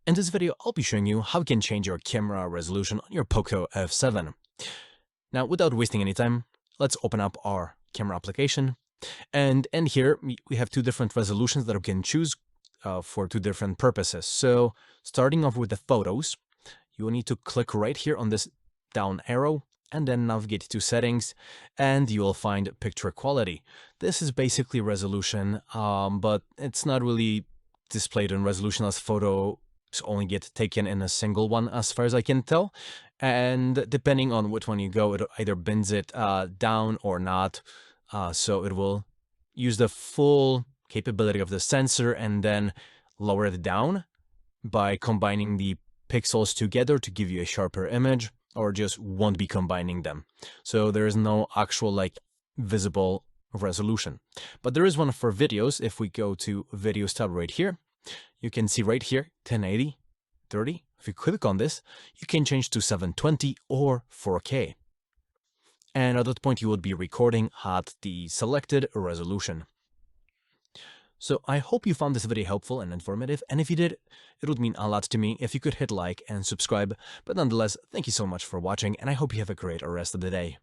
In this video, I'll be showing you how you can change your camera resolution on your POCO F7. Now, without wasting any time, let's open up our camera application. And in here, we have two different resolutions that we can choose for two different purposes. So starting off with the photos, you will need to click right here on this down arrow and then navigate to settings, and you will find picture quality. This is basically resolution, but it's not really displayed in resolution as photos only get taken in a single one as far as I can tell. And depending on which one you go, it either bins it down or not. So it will use the full capability of the sensor and then lower it down by combining the pixels together to give you a sharper image, or just won't be combining them. So there is no actual visible resolution. But there is one for videos. If we go to videos tab right here, you can see right here 1080, 30. If you click on this, you can change to 720 or 4K. And at that point, you would be recording at the selected resolution. So I hope you found this video helpful and informative, and if you did, it would mean a lot to me if you could hit like and subscribe. But nonetheless, thank you so much for watching, and I hope you have a great rest of the day.